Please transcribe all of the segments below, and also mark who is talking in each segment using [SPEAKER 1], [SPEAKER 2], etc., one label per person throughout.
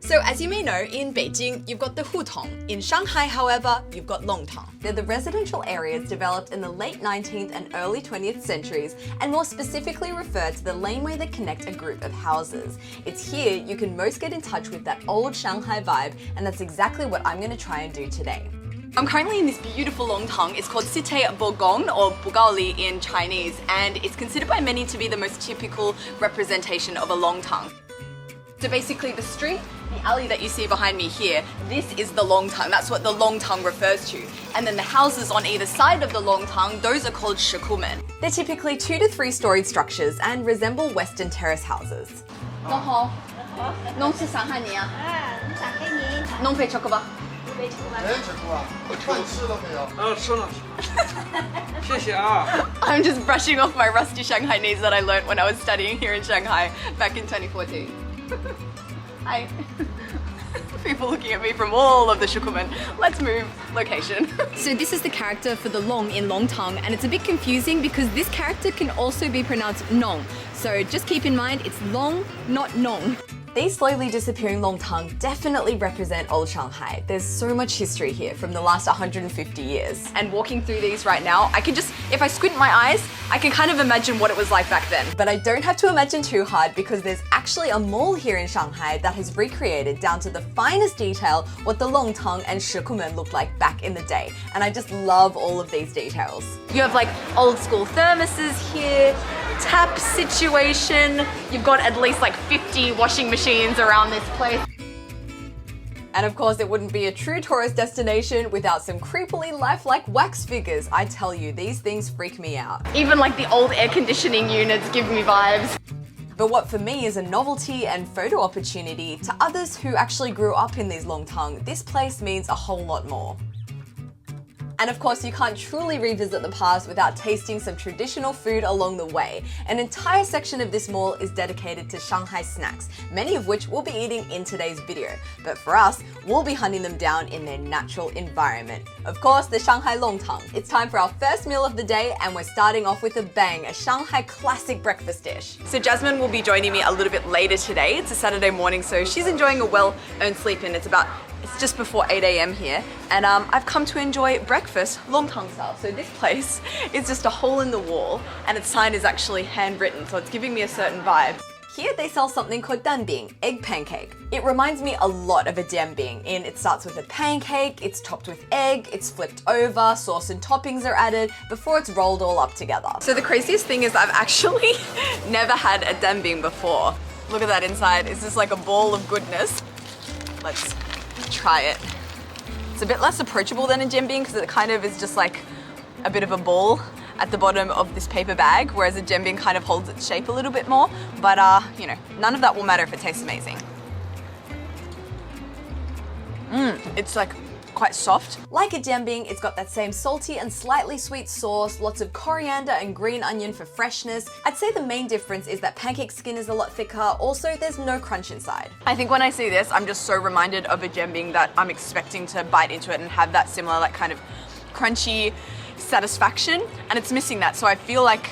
[SPEAKER 1] So as you may know, in Beijing, you've got the hutong. In Shanghai, however, you've got Longtang. They're the residential areas developed in the late 19th and early 20th centuries, and more specifically refer to the laneway that connect a group of houses. It's here you can most get in touch with that old Shanghai vibe, and that's exactly what I'm going to try and do today. I'm currently in this beautiful Longtang. It's called Cité Bogong, or Bugaoli in Chinese, and it's considered by many to be the most typical representation of a Longtang. So basically the street, the alley that you see behind me here, this is the Longtang. That's what the Longtang refers to. And then the houses on either side of the Longtang, those are called shikumen. They're typically 2 to 3 storied structures and resemble Western terrace houses. 侬好，侬是上海人啊？上海人。侬会吃过吧？没吃过。没吃过啊？饭吃了没有？吃了。谢谢啊。I'm just brushing off my rusty Shanghainese that I learnt when I was studying here in Shanghai back in 2014. Hi. People looking at me from all of the shikumen. Let's move location. So this is the character for the long in Longtang, and it's a bit confusing because this character can also be pronounced nong. So just keep in mind it's long, not nong. These slowly disappearing Longtang definitely represent Old Shanghai. There's so much history here from the last 150 years. And walking through these right now, I can just, if I squint my eyes, I can kind of imagine what it was like back then. But I don't have to imagine too hard because there's actually a mall here in Shanghai that has recreated down to the finest detail what the Longtang and shikumen looked like back in the day. And I just love all of these details. You have like old school thermoses here, tap situation. You've got at least like 50 washing machines around this place. And of course, it wouldn't be a true tourist destination without some creepily lifelike wax figures. I tell you, these things freak me out. Even like the old air conditioning units give me vibes. But what for me is a novelty and photo opportunity, to others who actually grew up in these Longtang, this place means a whole lot more. And of course, you can't truly revisit the past without tasting some traditional food along the way. An entire section of this mall is dedicated to Shanghai snacks, many of which we'll be eating in today's video. But for us, we'll be hunting them down in their natural environment. Of course, the Shanghai Longtang. It's time for our first meal of the day, and we're starting off with a bang, a Shanghai classic breakfast dish. So Jasmine will be joining me a little bit later today. It's a Saturday morning, so she's enjoying a well-earned sleep in. It's just before 8 a.m. here, and I've come to enjoy breakfast Longtang style. So this place is just a hole in the wall, and its sign is actually handwritten, so it's giving me a certain vibe. Here they sell something called danbing, egg pancake. It reminds me a lot of a danbing in it starts with a pancake, it's topped with egg, it's flipped over, sauce and toppings are added before it's rolled all up together. So the craziest thing is I've actually never had a danbing before. Look at that inside, it's just like a ball of goodness. Let's try it. It's a bit less approachable than a jembing because it kind of is just like a bit of a ball at the bottom of this paper bag, whereas a jembing kind of holds its shape a little bit more. But you know, none of that will matter if it tastes amazing. It's like quite soft. Like a jembing, it's got that same salty and slightly sweet sauce, lots of coriander and green onion for freshness. I'd say the main difference is that pancake skin is a lot thicker. Also, there's no crunch inside. I think when I see this, I'm just so reminded of a jembing that I'm expecting to bite into it and have that similar like kind of crunchy satisfaction, and it's missing that. So I feel like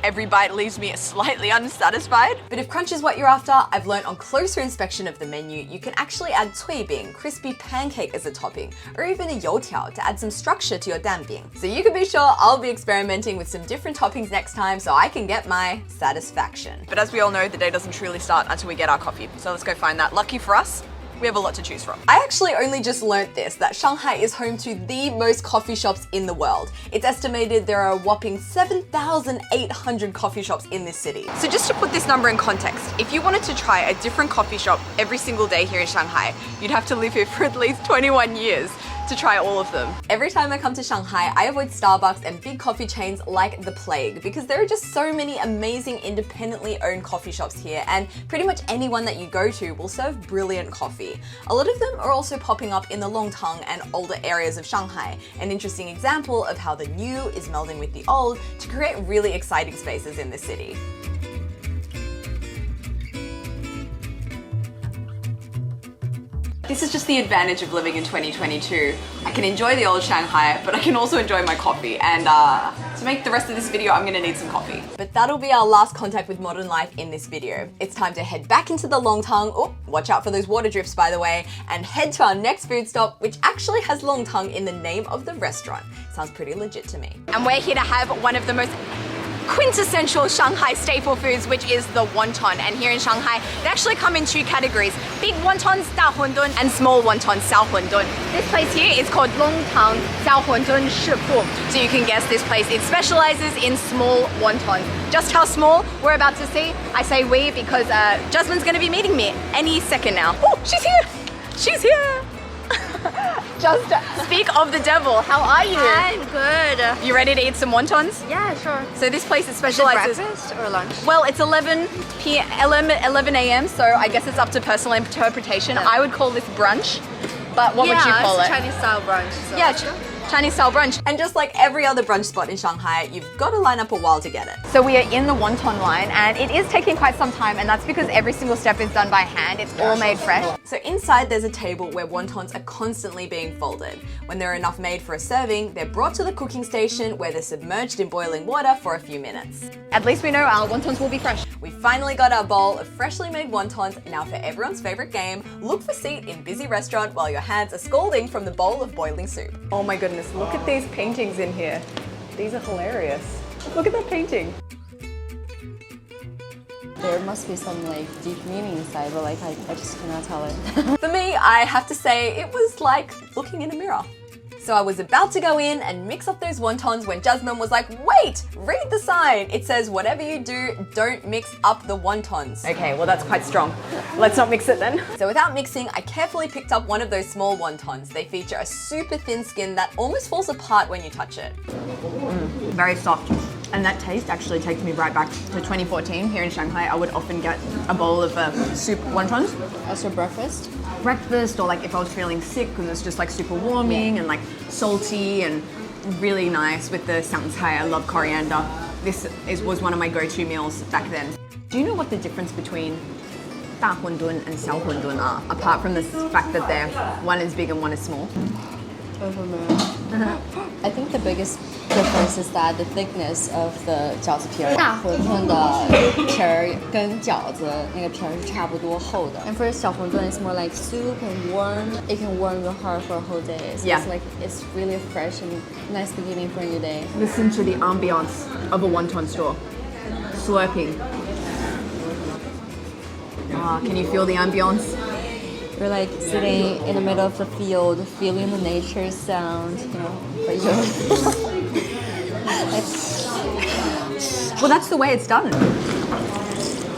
[SPEAKER 1] every bite leaves me slightly unsatisfied. But if crunch is what you're after, I've learned on closer inspection of the menu, you can actually add cuibing, crispy pancake as a topping, or even a youtiao to add some structure to your danbing. So you can be sure I'll be experimenting with some different toppings next time so I can get my satisfaction. But as we all know, the day doesn't truly start until we get our coffee. So let's go find that. Lucky for us, we have a lot to choose from. I actually only just learnt this, that Shanghai is home to the most coffee shops in the world. It's estimated there are a whopping 7,800 coffee shops in this city. So just to put this number in context, if you wanted to try a different coffee shop every single day here in Shanghai, you'd have to live here for at least 21 years to try all of them. Every time I come to Shanghai, I avoid Starbucks and big coffee chains like the plague because there are just so many amazing independently owned coffee shops here, and pretty much anyone that you go to will serve brilliant coffee. A lot of them are also popping up in the Longtang and older areas of Shanghai, an interesting example of how the new is melding with the old to create really exciting spaces in the city. This is just the advantage of living in 2022. I can enjoy the old Shanghai, but I can also enjoy my coffee, and To make the rest of this video, I'm gonna need some coffee. But that'll be our last contact with modern life in this video. It's time to head back into the Longtang. Oh, watch out for those water drips, by the way, and head to our next food stop, which actually has Longtang in the name of the restaurant. Sounds pretty legit to me. And we're here to have one of the most quintessential Shanghai staple foods, which is the wonton. And here in Shanghai, they actually come in two categories: big wontons, 大馄饨, and small wontons, 小馄饨. This place here is called Longtang 小馄饨食铺. So you can guess this place, it specializes in small wontons. Just how small, we're about to see. I say we because Jasmine's gonna be meeting me any second now. Oh, she's here! She's here! Just speak of the devil. How are you?
[SPEAKER 2] I'm good.
[SPEAKER 1] You ready to eat some wontons?
[SPEAKER 2] Yeah, sure.
[SPEAKER 1] So this place
[SPEAKER 2] Is it
[SPEAKER 1] specializes.
[SPEAKER 2] breakfast or lunch?
[SPEAKER 1] Well, it's 11 a.m. So I guess it's up to personal interpretation.
[SPEAKER 2] Yeah.
[SPEAKER 1] I would call this brunch, but what would you call
[SPEAKER 2] it's
[SPEAKER 1] it?
[SPEAKER 2] Chinese style brunch. So.
[SPEAKER 1] Yeah, Chinese style brunch. And just like every other brunch spot in Shanghai, you've got to line up a while to get it. So we are in the wonton line, and it is taking quite some time, and that's because every single step is done by hand. It's all made fresh. So inside there's a table where wontons are constantly being folded. When there are enough made for a serving, they're brought to the cooking station where they're submerged in boiling water for a few minutes. At least we know our wontons will be fresh. We finally got our bowl of freshly made wontons. Now for everyone's favorite game, look for seat in busy restaurant while your hands are scalding from the bowl of boiling soup. Oh my goodness, look at these paintings in here. These are hilarious. Look at that painting.
[SPEAKER 3] There must be some like deep meaning inside, but like I just cannot tell it.
[SPEAKER 1] For me, I have to say it was like looking in a mirror. So I was about to go in and mix up those wontons when Jasmine was like, wait, read the sign. It says, whatever you do, don't mix up the wontons. Okay, well that's quite strong. Let's not mix it then. So without mixing, I carefully picked up one of those small wontons. They feature a super thin skin that almost falls apart when you touch it. Very soft. And that taste actually takes me right back to 2014 here in Shanghai. I would often get a bowl of soup wontons.
[SPEAKER 3] Also breakfast.
[SPEAKER 1] Breakfast, or like if I was feeling sick because it's just like super warming and like salty and really nice with the samcai. I love coriander. This was one of my go-to meals back then. Do you know what the difference between 大馄饨 and 小馄饨 are, apart from the fact that one is big and one is small?
[SPEAKER 3] I think the biggest difference is that the thickness of the 饺子皮儿。大馄饨的皮儿跟饺子那个皮儿是差不多厚的。And for 小馄饨, it's more like soup and warm. It can warm your heart for a whole day. So
[SPEAKER 1] Yeah.
[SPEAKER 3] it's really a fresh and nice beginning for a new day.
[SPEAKER 1] Listen to the ambiance of a wonton store. Slurping. Can you feel the ambiance?
[SPEAKER 3] We're like sitting in the middle of the field, feeling the nature sound, you know.
[SPEAKER 1] Well, that's the way it's done.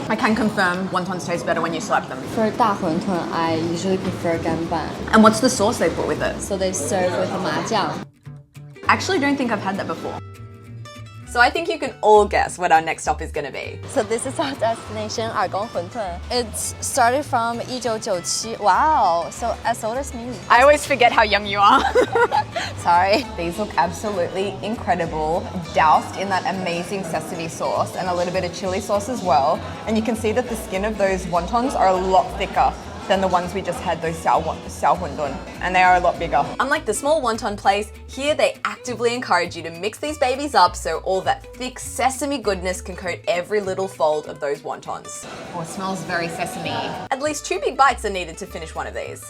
[SPEAKER 1] I can confirm wontons taste better when you slap them.
[SPEAKER 3] For 大馄饨, I usually prefer 干拌.
[SPEAKER 1] And what's the sauce they put with it?
[SPEAKER 3] So they serve with 麻酱.
[SPEAKER 1] I actually don't think I've had that before. So I think you can all guess what our next stop is going to be.
[SPEAKER 3] So this is our destination, 耳公馄饨. It's started from 1997. Wow, so as old as me.
[SPEAKER 1] I always forget how young you are.
[SPEAKER 3] Sorry.
[SPEAKER 1] These look absolutely incredible, doused in that amazing sesame sauce and a little bit of chili sauce as well. And you can see that the skin of those wontons are a lot thicker than the ones we just had, those 小馄饨, and they are a lot bigger. Unlike the small wonton place, here they actively encourage you to mix these babies up so all that thick sesame goodness can coat every little fold of those wontons. Oh, it smells very sesame. At least 2 big bites are needed to finish one of these.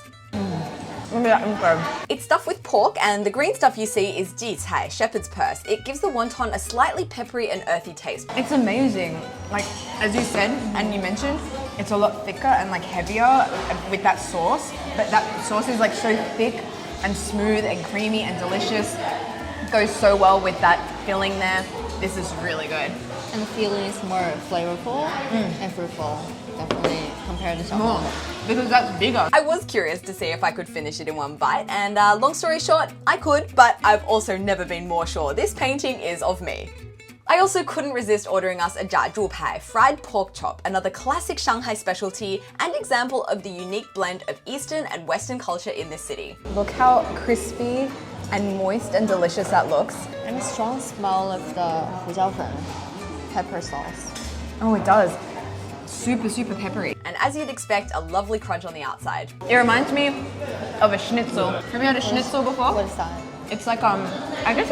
[SPEAKER 1] It's stuffed with pork, and the green stuff you see is jicai, shepherd's purse. It gives the wonton a slightly peppery and earthy taste. It's amazing. Like, as you said, and you mentioned, it's a lot thicker and like heavier with that sauce, but that sauce is like so thick and smooth and creamy and delicious. It goes so well with that filling there. This is really good.
[SPEAKER 3] And the feeling is more flavorful and fruitful, definitely, compared to 小馄饨.
[SPEAKER 1] Because that's bigger. I was curious to see if I could finish it in one bite, and long story short, I could, but I've also never been more sure. This painting is of me. I also couldn't resist ordering us a 炸猪排, fried pork chop, another classic Shanghai specialty and example of the unique blend of Eastern and Western culture in this city. Look how crispy and moist and delicious that looks.
[SPEAKER 3] And a strong smell of the 胡椒粉, pepper sauce.
[SPEAKER 1] Oh, it does. Super, super peppery. And as you'd expect, a lovely crunch on the outside. It reminds me of a schnitzel. Have you had a schnitzel before?
[SPEAKER 3] What is that?
[SPEAKER 1] It's like, I guess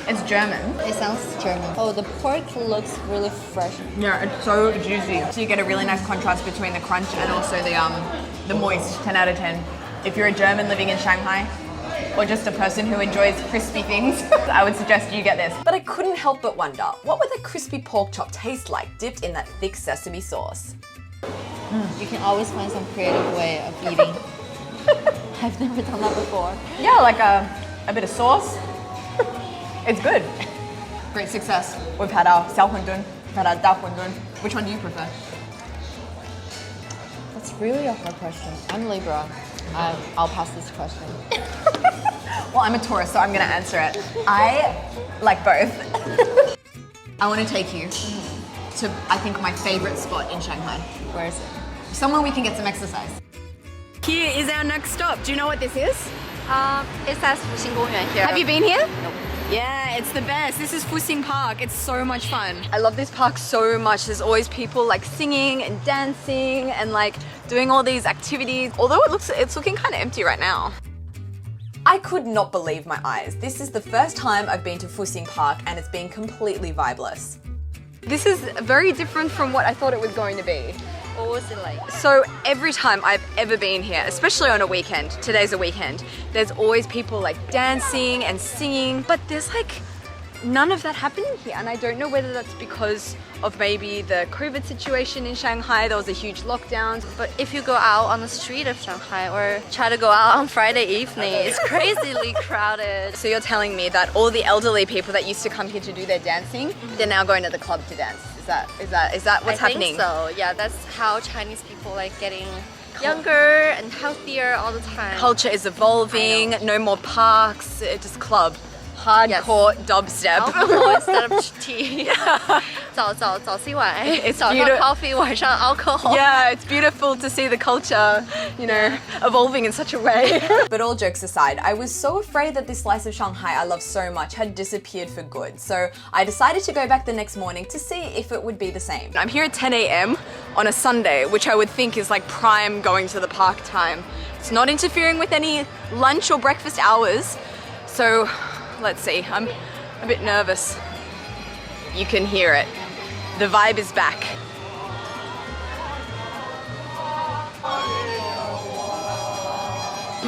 [SPEAKER 1] It's German.
[SPEAKER 3] It sounds German. Oh, the pork looks really fresh.
[SPEAKER 1] Yeah, it's so juicy. So you get a really nice contrast between the crunch and also the moist. 10 out of 10. If you're a German living in Shanghai, or just a person who enjoys crispy things, I would suggest you get this. But I couldn't help but wonder, what would a crispy pork chop taste like dipped in that thick sesame sauce?
[SPEAKER 3] You can always find some creative way of eating. I've never done that before.
[SPEAKER 1] Yeah, like a bit of sauce. It's good. Great success. We've had our xiaohundun, we've had our dahundun. Which one do you prefer?
[SPEAKER 3] That's really a hard question. I'm Libra. I'll pass this question.
[SPEAKER 1] Well, I'm a Taurus, so I'm gonna answer it. I like both. I want to take you to, I think, my favorite spot in Shanghai.
[SPEAKER 3] Where is it?
[SPEAKER 1] Somewhere we can get some exercise. Here is our next stop. Do you know what this is?
[SPEAKER 2] It says Fuxing Park here.
[SPEAKER 1] Have you been here? Nope. Yeah, it's the best. This is Fuxing Park. It's so much fun. I love this park so much. There's always people like singing and dancing and like doing all these activities. Although it's looking kind of empty right now. I could not believe my eyes. This is the first time I've been to Fuxing Park and it's been completely vibeless. This is very different from what I thought it was going to be.
[SPEAKER 3] What was it like?
[SPEAKER 1] So every time I've ever been here, especially on a weekend, today's a weekend, there's always people like dancing and singing, but there's like none of that happening here. And I don't know whether that's because of maybe the COVID situation in Shanghai. There was a huge lockdown.
[SPEAKER 2] But if you go out on the street of Shanghai or try to go out on Friday evening, it's crazily crowded.
[SPEAKER 1] So you're telling me that all the elderly people that used to come here to do their dancing, they're now going to the club to dance. Is that what's happening?
[SPEAKER 2] I think so. Yeah, that's how Chinese people like getting younger and healthier all the time.
[SPEAKER 1] Culture is evolving. No more parks. Just club. Hardcore dubstep.
[SPEAKER 2] Alcohol instead of tea. 早洗碗 早上 coffee 晚上 alcohol.
[SPEAKER 1] Yeah, it's beautiful to see the culture, you know, evolving in such a way. But all jokes aside, I was so afraid that this slice of Shanghai I love so much had disappeared for good. So I decided to go back the next morning to see if it would be the same. I'm here at 10 a.m. on a Sunday, which I would think is like prime going to the park time. It's not interfering with any lunch or breakfast hours. So let's see, I'm a bit nervous. You can hear it. The vibe is back.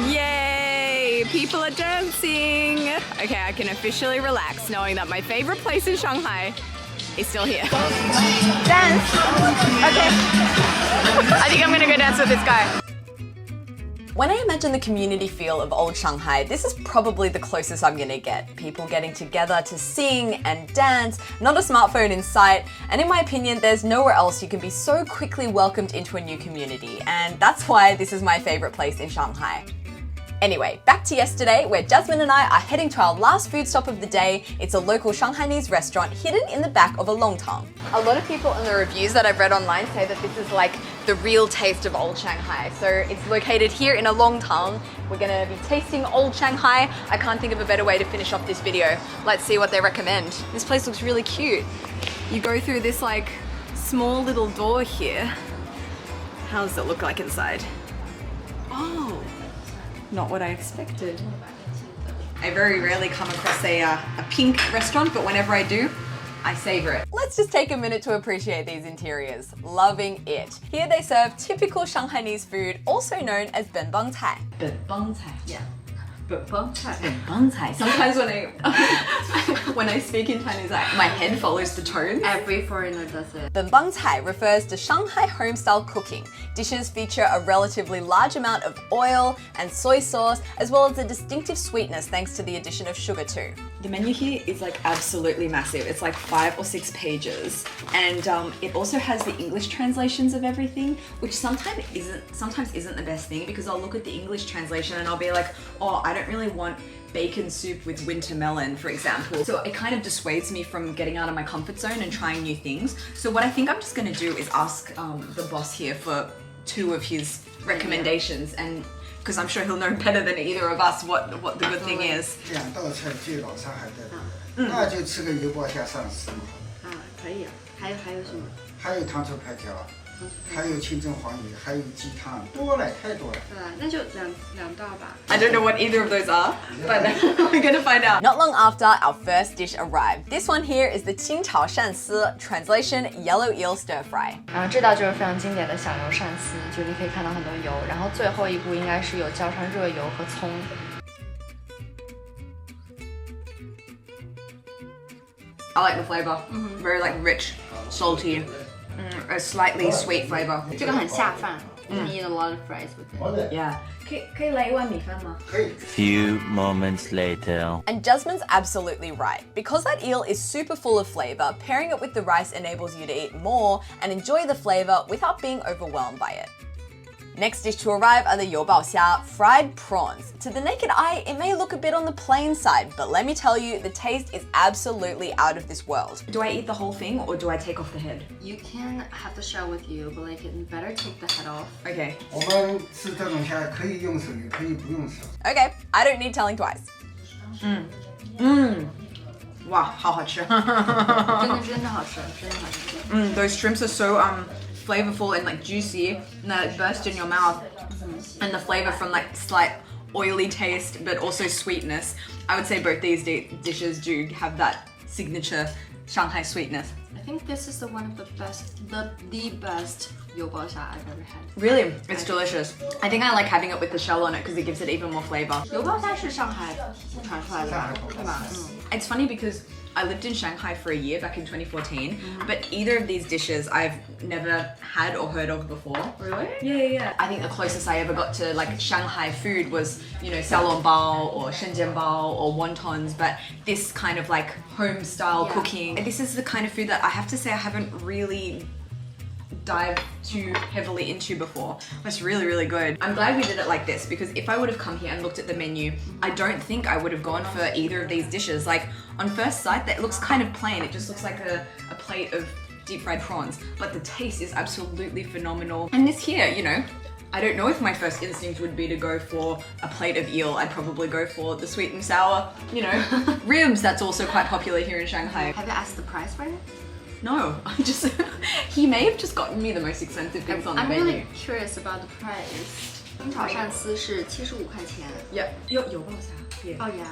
[SPEAKER 1] Yay! People are dancing! Okay, I can officially relax knowing that my favorite place in Shanghai is still here. Dance! Okay. I think I'm gonna go dance with this guy. When I imagine the community feel of Old Shanghai, this is probably the closest I'm gonna get. People getting together to sing and dance, not a smartphone in sight, and in my opinion, there's nowhere else you can be so quickly welcomed into a new community, and that's why this is my favorite place in Shanghai. Anyway, back to yesterday, where Jasmine and I are heading to our last food stop of the day. It's a local Shanghainese restaurant hidden in the back of a Longtang. A lot of people in the reviews that I've read online say that this is like the real taste of Old Shanghai. So it's located here in a Longtang. We're gonna be tasting Old Shanghai. I can't think of a better way to finish off this video. Let's see what they recommend. This place looks really cute. You go through this like small little door here. How does it look like inside? Oh. Not what I expected. I very rarely come across a pink restaurant, but whenever I do, I savor it. Let's just take a minute to appreciate these interiors. Loving it. Here they serve typical Shanghainese food, also known as benbang cai. Benbang cai. Yeah. Benbang cai. Sometimes when I speak in Chinese, my head follows the tones.
[SPEAKER 3] Every foreigner does it.
[SPEAKER 1] Benbang cai refers to Shanghai home-style cooking. Dishes feature a relatively large amount of oil and soy sauce, as well as a distinctive sweetness thanks to the addition of sugar too. The menu here is like absolutely massive. It's like 5 or 6 pages, and it also has the English translations of everything, which sometimes isn't the best thing, because I'll look at the English translation and I'll be like, oh, I don't really want bacon soup with winter melon, for example. So it kind of dissuades me from getting out of my comfort zone and trying new things. So what I think I'm just gonna do is ask the boss here for 2 of his recommendations, and because I'm sure he'll know better than either of us what the good thing is.
[SPEAKER 4] 2道菜最老上海的，那就吃个油爆虾上司嘛。
[SPEAKER 3] 可以啊。还有什么？
[SPEAKER 4] 还有糖醋排条，还有清蒸黄鱼，还有鸡汤，多了太多了。
[SPEAKER 3] 对，那就两道吧。
[SPEAKER 1] I don't know what either of those are, but we're gonna find out. Not long after, our first dish arrived. This one here is the 清炒鳝丝, translation yellow eel stir fry.
[SPEAKER 3] 然后这道就是非常经典的响油鳝丝，就你可以看到很多油，然后最后一步应该是有浇上热油和葱。
[SPEAKER 1] I like the flavor. Very like rich, salty, a slightly sweet flavor.
[SPEAKER 3] 这个很下饭。You eat a lot of fries with it.
[SPEAKER 1] Yeah. 可以来一碗米饭吗？
[SPEAKER 5] Few moments later.
[SPEAKER 1] And Jasmine's absolutely right. Because that eel is super full of flavor, pairing it with the rice enables you to eat more and enjoy the flavor without being overwhelmed by it. Next dish to arrive are the youbaoxia, fried prawns. To the naked eye, it may look a bit on the plain side, but let me tell you, the taste is absolutely out of this world. Do I eat the whole thing or do I take off the head?
[SPEAKER 3] You can have the shell with you, but like you better take the head off.
[SPEAKER 1] Okay.
[SPEAKER 4] 我们吃这种虾可以用手，也可以不用手。
[SPEAKER 1] Okay, I don't need telling twice. Wow, 好好吃。
[SPEAKER 3] 真的好吃，真的好吃。
[SPEAKER 1] Those shrimps are so flavorful and like juicy, and they burst in your mouth, and the flavor from like slight oily taste but also sweetness. I would say both these dishes do have that signature Shanghai sweetness.
[SPEAKER 3] I think this is one of the best, the best 油包虾 I've ever had.
[SPEAKER 1] Really, it's delicious. I think I like having it with the shell on it because it gives it even more flavor.
[SPEAKER 3] 油包虾是上海传出来的吧，对吧？
[SPEAKER 1] It's funny because I lived in Shanghai for a year back in 2014, but either of these dishes I've never had or heard of before.
[SPEAKER 3] Really?
[SPEAKER 1] Yeah. I think the closest I ever got to like Shanghai food was, you know, xiaolongbao or shenzhenbao or wontons, but this kind of like home style cooking. This is the kind of food that I have to say I haven't really dived too heavily into before. It's really, really good. I'm glad we did it like this because if I would have come here and looked at the menu, I don't think I would have gone for either of these dishes. Like on first sight, that looks kind of plain. It just looks like a plate of deep fried prawns, but the taste is absolutely phenomenal. And this here, you know, I don't know if my first instinct would be to go for a plate of eel. I'd probably go for the sweet and sour, you know, ribs. That's also quite popular here in Shanghai.
[SPEAKER 3] Have you asked the price for it?
[SPEAKER 1] No, I'm just, he may have just gotten me the most expensive things on the
[SPEAKER 3] I'm
[SPEAKER 1] menu.
[SPEAKER 3] really curious about the price. 清炒鳝丝是75块钱。
[SPEAKER 1] Yeah, 有爆虾. Yeah.
[SPEAKER 3] Oh yeah.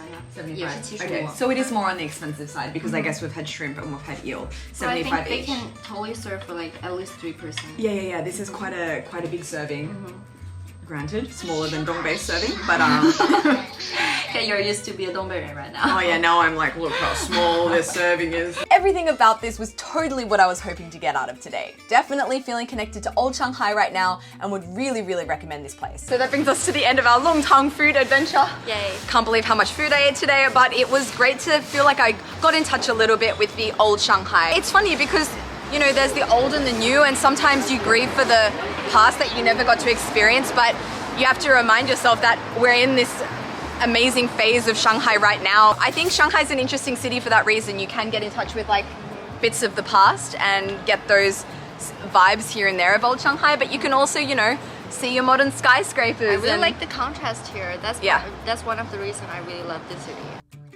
[SPEAKER 3] 也是
[SPEAKER 1] 75.
[SPEAKER 3] 75.
[SPEAKER 1] Okay, so it is more on the expensive side because I guess we've had shrimp and we've had eel.
[SPEAKER 3] So I
[SPEAKER 1] 75
[SPEAKER 3] think they
[SPEAKER 1] each.
[SPEAKER 3] can totally serve for like at least 3 person.
[SPEAKER 1] Yeah. This is quite a big serving. Granted, smaller than Dongbei's serving, but
[SPEAKER 3] Okay, you're used to be a Dongbei right now.
[SPEAKER 1] oh yeah, now I'm like, look how small this serving is. Everything about this was totally what I was hoping to get out of today. Definitely feeling connected to Old Shanghai right now and would really, really recommend this place. So that brings us to the end of our Longtang food adventure.
[SPEAKER 2] Yay.
[SPEAKER 1] Can't believe how much food I ate today, but it was great to feel like I got in touch a little bit with the Old Shanghai. It's funny because, you know, there's the old and the new, and sometimes you grieve for the past that you never got to experience, but you have to remind yourself that we're in this amazing phase of Shanghai right now. I think Shanghai's an interesting city for that reason. You can get in touch with like bits of the past and get those vibes here and there of Old Shanghai, but you can also, you know, see your modern skyscrapers.
[SPEAKER 2] I really
[SPEAKER 1] and
[SPEAKER 2] like the contrast here. That's one of the reasons I really love this city.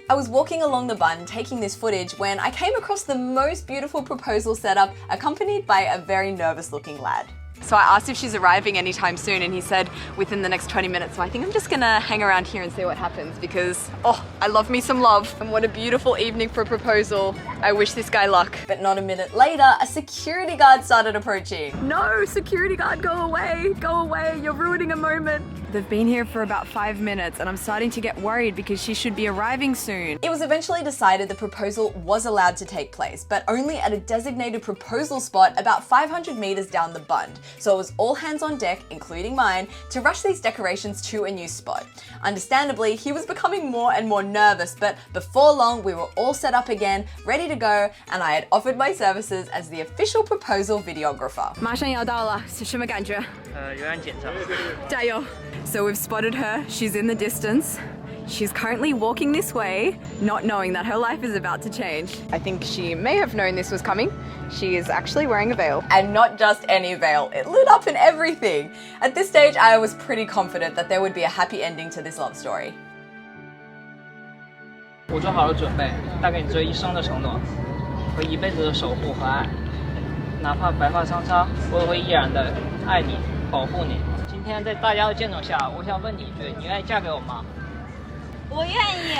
[SPEAKER 1] I was walking along the bund taking this footage when I came across the most beautiful proposal setup accompanied by a very nervous looking lad. So I asked if she's arriving anytime soon and he said within the next 20 minutes. So I think I'm just gonna hang around here and see what happens because, oh, I love me some love. And what a beautiful evening for a proposal. I wish this guy luck. But not a minute later, a security guard started approaching. No, security guard, go away, you're ruining a moment. They've been here for about 5 minutes and I'm starting to get worried because she should be arriving soon. It was eventually decided the proposal was allowed to take place, but only at a designated proposal spot about 500 meters down the bund. So it was all hands on deck, including mine, to rush these decorations to a new spot. Understandably, he was becoming more and more nervous, but before long we were all set up again, ready to go, and I had offered my services as the official proposal videographer. 马上要到了，是什么感觉？
[SPEAKER 5] 有点紧张。
[SPEAKER 1] 加油! So we've spotted her, she's in the distance. She's currently walking this way, not knowing that her life is about to change. I think she may have known this was coming. She is actually wearing a veil. And not just any veil, it lit up and everything. At this stage, I was pretty confident that there would be a happy ending to this love story.
[SPEAKER 6] 我做好了准备，带给你这一生的承诺和一辈子的守护和爱。哪怕白发苍苍，我也会依然的爱你，保护你。今天在大家的见证下，我想问你一句：你愿意嫁给我吗？
[SPEAKER 2] 我愿意。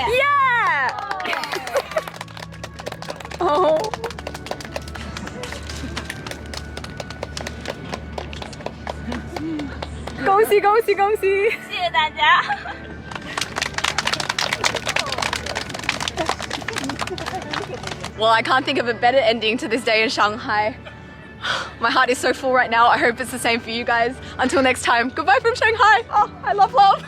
[SPEAKER 1] 哦。恭喜恭喜恭喜！
[SPEAKER 2] 谢谢大家。
[SPEAKER 1] Well, I can't think of a better ending to this day in Shanghai. My heart is so full right now. I hope it's the same for you guys. Until next time, goodbye from Shanghai. Oh, I love love.